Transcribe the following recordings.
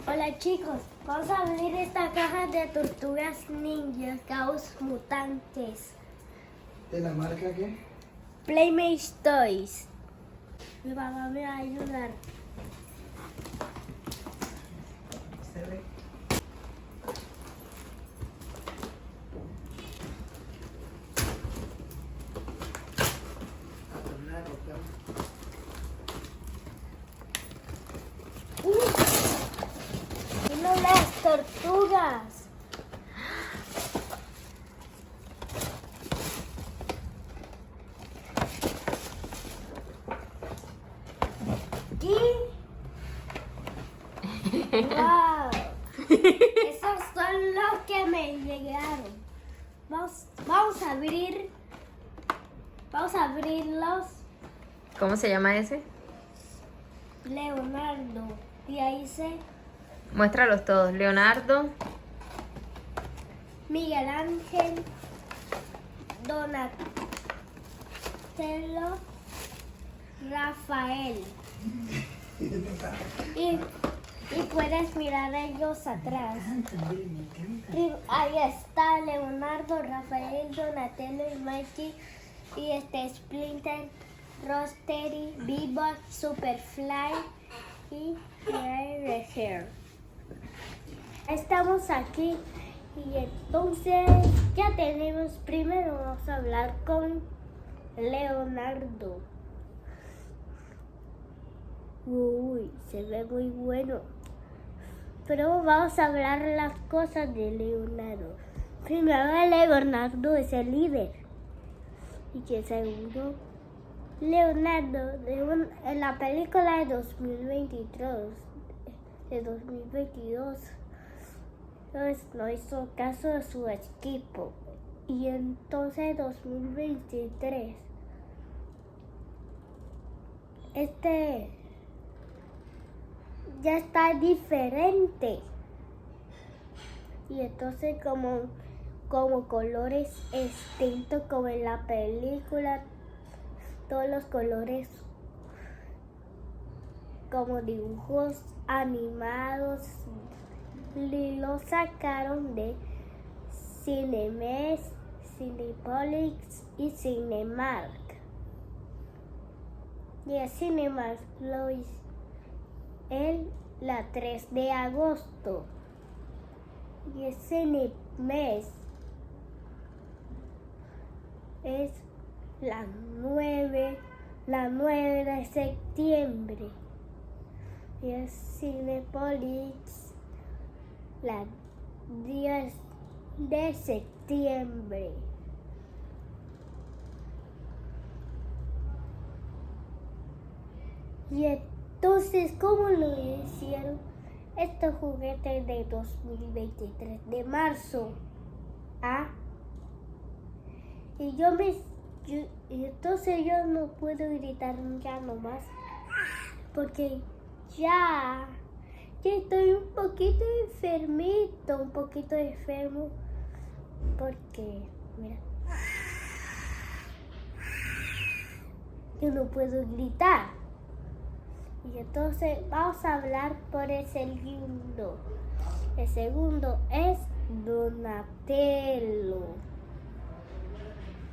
Hola chicos, vamos a abrir esta caja de tortugas ninja Caos Mutantes. ¿De la marca qué? Playmate Toys. Mi mamá me va a ayudar. Se ve. ¡Miren las tortugas! ¿Qué? ¡Wow! Esos son los que me llegaron. Vamos a abrirlos. ¿Cómo se llama ese? Leonardo. Y ahí dice Muéstralos todos. Leonardo, Miguel Ángel, Donatello, Rafael. Y puedes mirar a ellos atrás. Y ahí está Leonardo, Rafael, Donatello y Mikey. Y Splinter, Rostery, Bebop, Superfly y Hair. Estamos aquí y entonces ya tenemos. Primero vamos a hablar con Leonardo. Uy, se ve muy bueno. Pero vamos a hablar las cosas de Leonardo. Primero, Leonardo es el líder. Y que segundo, Leonardo en la película de 2022, entonces no hizo caso de su equipo. Y entonces 2023, ya está diferente. Y entonces como colores extintos como en la película, todos los colores como dibujos animados los sacaron de Cinemex, Cinepolis y Cinemark. Y el Cinemark lo hizo la 3 de agosto. Y el Cinemex es la 9 de septiembre. Y el Cinepolis la 10 de septiembre. Y entonces, ¿cómo lo hicieron? Estos juguetes de 2023, de marzo. Y entonces yo no puedo gritar ya nomás. Porque ya estoy un poquito enfermo. Porque, mira, yo no puedo gritar. Y entonces vamos a hablar por el segundo. El segundo es Donatello.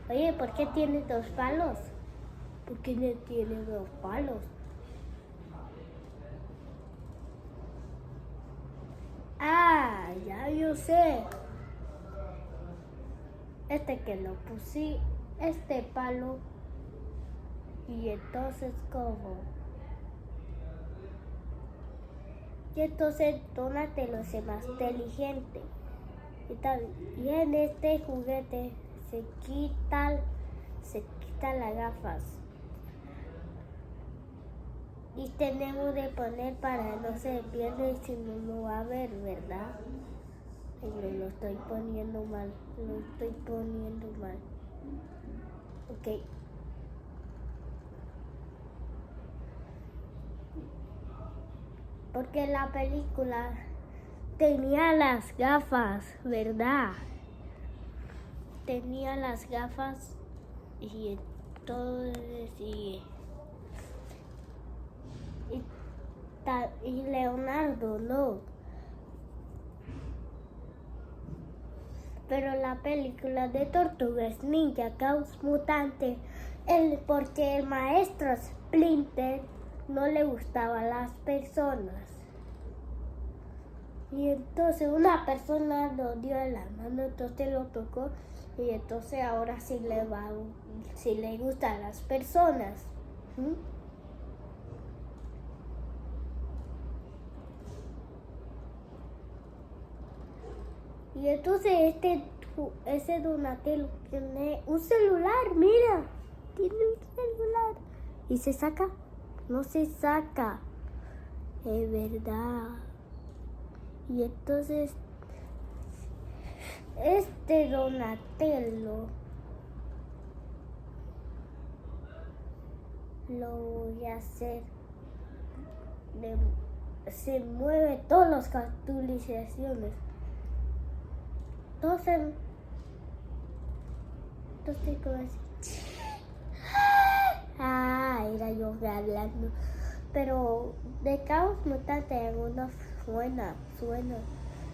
Oye, ¿por qué tiene dos palos? ¿Por qué no tiene dos palos? Ya yo sé. Que lo puse, este palo. Y entonces, ¿cómo? Y entonces Donatello es más inteligente. Y en este juguete se quitan las gafas. Y tenemos de poner para no se pierda y si no lo va a ver, ¿verdad? Y lo estoy poniendo mal. Ok. Porque la película tenía las gafas, ¿verdad? Tenía las gafas y todo decía. Y Leonardo no. pero la película de Tortugas Ninja Caos Mutante, porque el maestro Splinter no le gustaban las personas. Y entonces una persona lo dio en la mano, entonces lo tocó y entonces ahora sí le gustan las personas. Y entonces ese Donatello tiene un celular, mira, tiene un celular. ¿Y se saca? No se saca, es verdad. Y entonces este Donatello lo voy a hacer, se mueve todas las actualizaciones. Entonces como así. Era yo hablando. Pero de Caos Mutante hay una suena.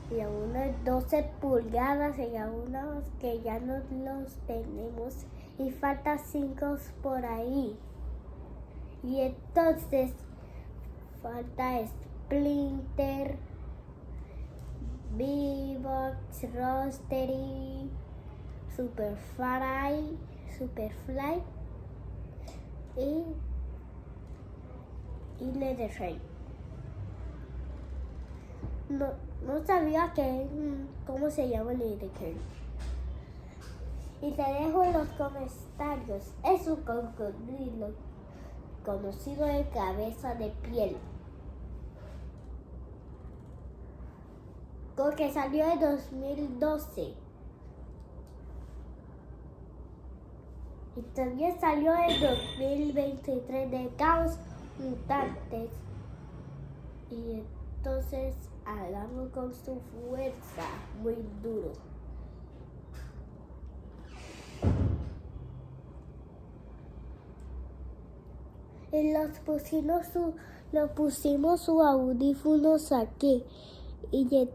Y algunos 12 pulgadas y algunos que ya no los tenemos. Y falta 5 por ahí. Y entonces falta Splinter, V-Box, Rostery, Superfly y Netherite. No sabía cómo se llama Netherite. Y te dejo en los comentarios. Es un cocodrilo conocido de cabeza de piel. Que salió en 2012. Y también salió en 2023 de Caos Mutantes. Y entonces hablamos con su fuerza muy duro. Y pusimos sus audífonos aquí. Y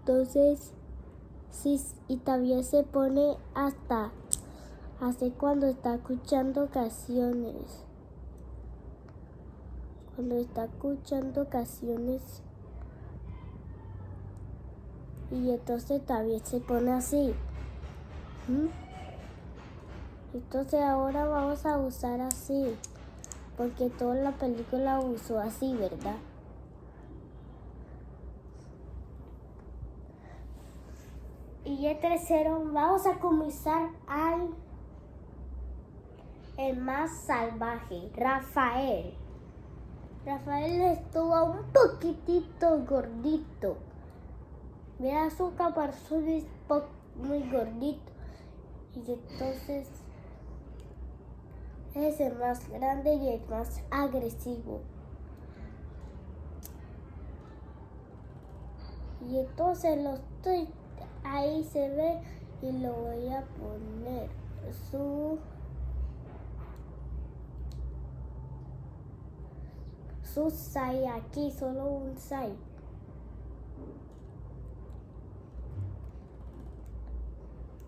entonces, sí, y también se pone hasta hace cuando está escuchando canciones. Y entonces también se pone así. Entonces ahora vamos a usar así. Porque toda la película usó así, ¿verdad? Y el tercero, vamos a comenzar el más salvaje, Rafael. Rafael estuvo un poquitito gordito. Mira su caparazón, es muy gordito. Y entonces es el más grande y el más agresivo. Y entonces ahí se ve y lo voy a poner su sai aquí, solo un sai.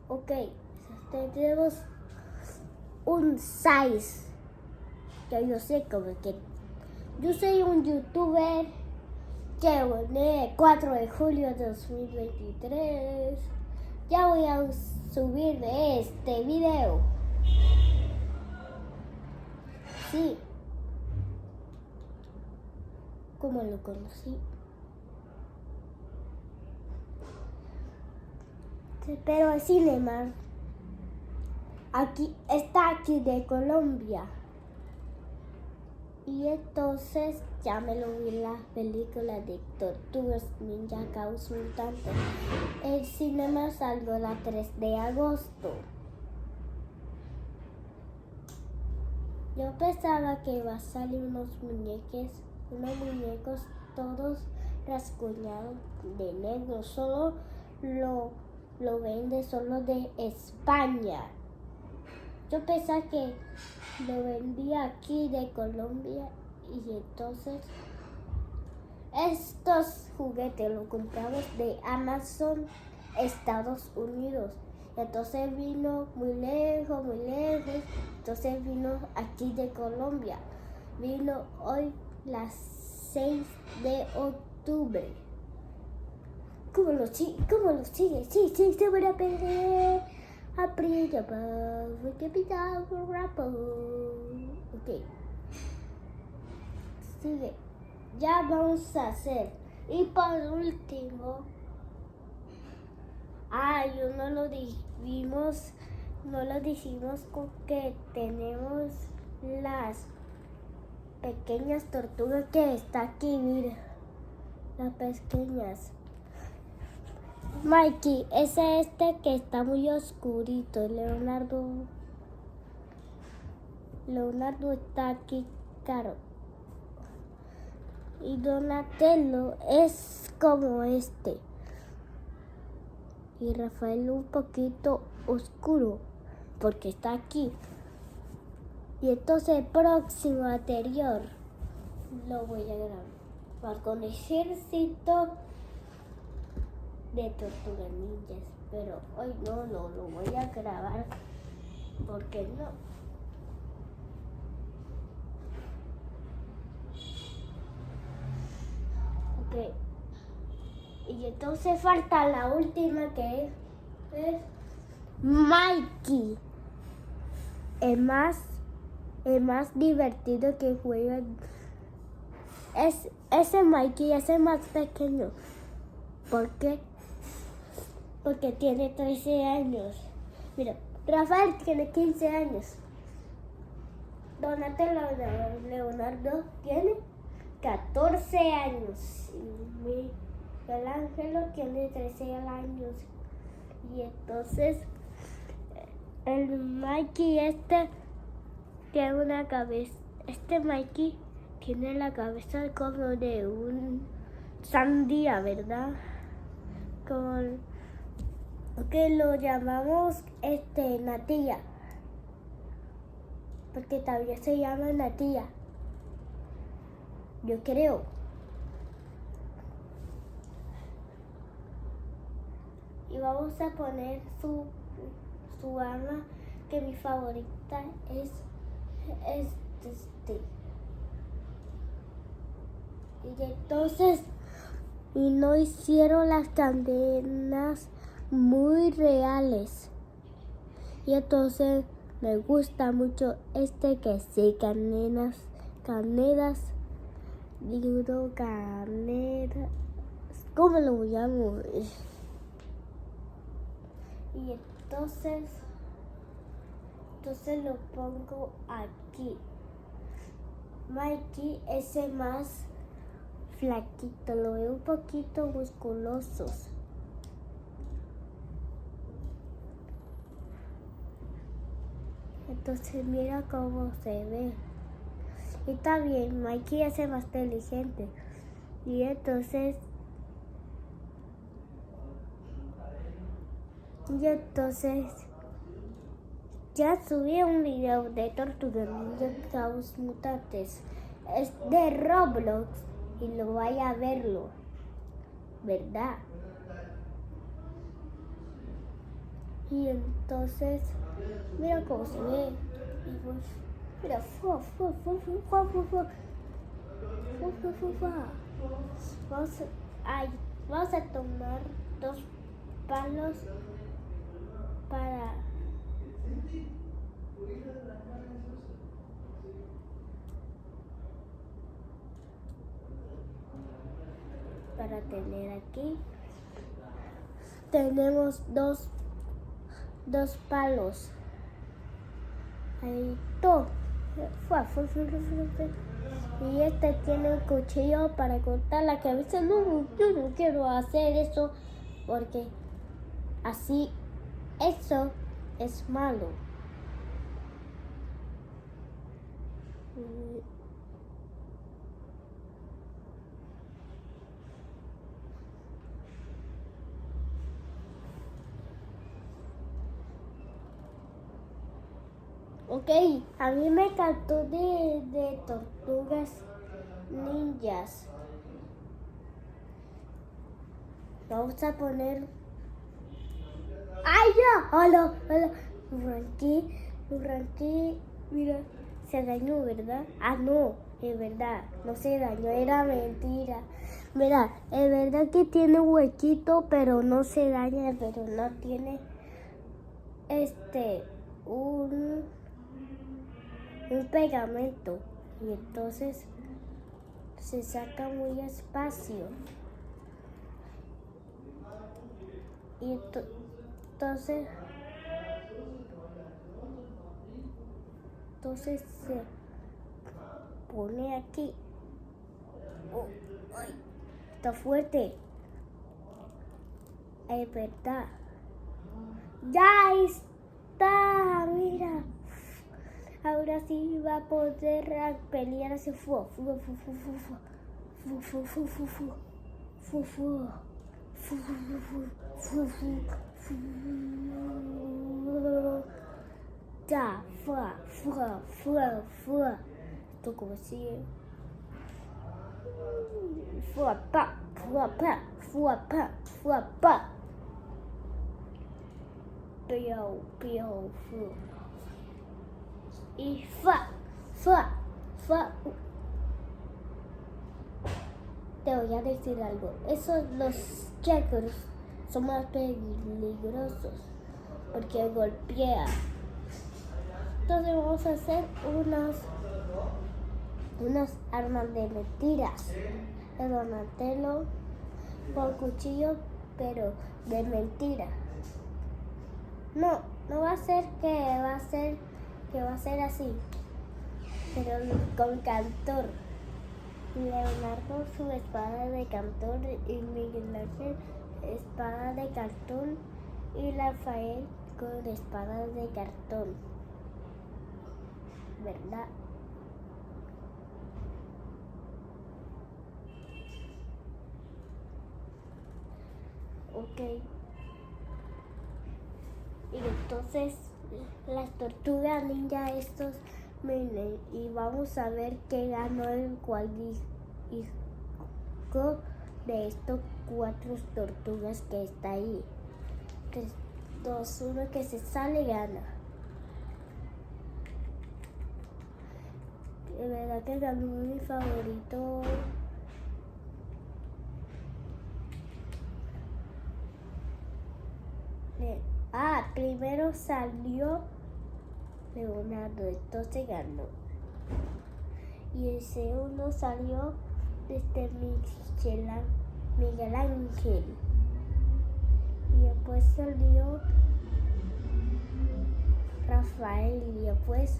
Ok, tenemos un 6. Que yo sé como que yo soy un youtuber que el 4 de julio de 2023 ya voy a subir este video. Sí. Como lo conocí. Pero el cinema está aquí de Colombia. Y entonces ya me lo vi la película de Tortugas Ninja Caos Mutante. El cinema salió el 3 de agosto. Yo pensaba que iba a salir unos muñecos todos rasguñados de negro. Solo lo vende solo de España. Yo pensaba que lo vendía aquí de Colombia y entonces estos juguetes los compramos de Amazon Estados Unidos. Entonces vino muy lejos, muy lejos. Entonces vino aquí de Colombia. Vino hoy las 6 de octubre. ¿Cómo lo sigue? ¿Cómo lo sigue? Sí, se van a perder. Aprieta para capital rapo. Ok. Sigue. Ya vamos a hacer. Y por último. Yo no lo dijimos. No lo dijimos con que tenemos las pequeñas tortugas que está aquí, mira. Las pequeñas. Mikey, ese que está muy oscurito. Leonardo está aquí, claro. Y Donatello es como este. Y Rafael un poquito oscuro porque está aquí. Y entonces el próximo anterior lo voy a grabar con ejército de tortugas ninjas, pero hoy no lo voy a grabar porque no. Ok. Y entonces falta la última que es Mikey. El más divertido que juega es ese Mikey, ese más pequeño. ¿Por qué? Porque tiene 13 años. Mira, Rafael tiene 15 años. Donatello Leonardo tiene 14 años. Y Miguel Ángelo tiene 13 años. Y entonces el Mikey tiene una cabeza. Mikey tiene la cabeza como de un sandía, ¿verdad? Que lo llamamos Natilla. Porque todavía se llama Natilla. Yo creo. Y vamos a poner su arma, que mi favorita es Y entonces, y no hicieron las cadenas muy reales. Y entonces me gusta mucho que sí, cadenas, ¿cómo lo llamo? Y entonces lo pongo aquí. Mikey, ese más flaquito, lo veo un poquito musculosos. Entonces mira cómo se ve. Y está bien, Mikey es el más inteligente. Y entonces ya subí un video de Tortugas Ninja Mutantes. Es de Roblox y lo vaya a verlo, ¿verdad? Y entonces, mira cómo se ve. Y pues, mira, vamos a tomar 2 palos para tener aquí. Tenemos dos palos. Ahí todo. Y tiene un cuchillo para cortar la cabeza. No, yo no quiero hacer eso porque así eso es malo. Ok, a mí me encantó de Tortugas Ninjas. Vamos a poner ¡Ay, ya! ¡Hola! ¡Hola! Arranqué, mira, se dañó, ¿verdad? Ah, no, es verdad, no se dañó, era mentira. Mira, es verdad que tiene huequito, pero no se daña, pero no tiene, un pegamento. Y entonces se saca muy espacio. Y entonces se pone aquí. Oh, ay, está fuerte. Es verdad. Ya está, mira. Ahora sí va a poder pelear ese fuego. Ya, esto como sigue. Pa. Piau, y fa. Te voy a decir algo. Los checkers son más peligrosos porque golpea. Entonces vamos a hacer unas armas de mentiras. El Donatello con cuchillo, pero de mentira. No va a ser que va a ser así, pero con Cantor. Leonardo su espada de Cantor y Miguel Ángel espada de cartón y Rafael con espadas de cartón, ¿verdad? Ok. Y entonces las tortugas ninja estos vienen y vamos a ver qué ganó el cuadrico de estos 4 tortugas que está ahí. 3, 2, 1, que se sale gana. De verdad que ganó mi favorito. Primero salió Leonardo, entonces ganó. Y el segundo salió Miguel Ángel. Y después salió Rafael. Y después,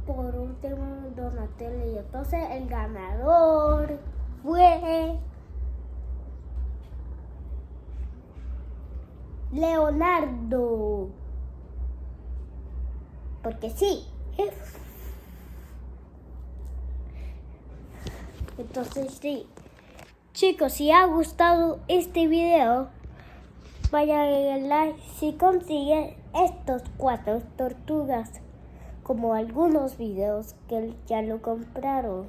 por último, Donatello. Y entonces el ganador fue Leonardo. Porque sí. Entonces sí. Chicos, si ha gustado este video, vayan a darle like. Si consiguen estos 4 tortugas, como algunos videos que ya lo compraron.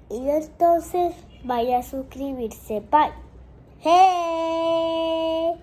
Y entonces vaya a suscribirse. Bye. Hey.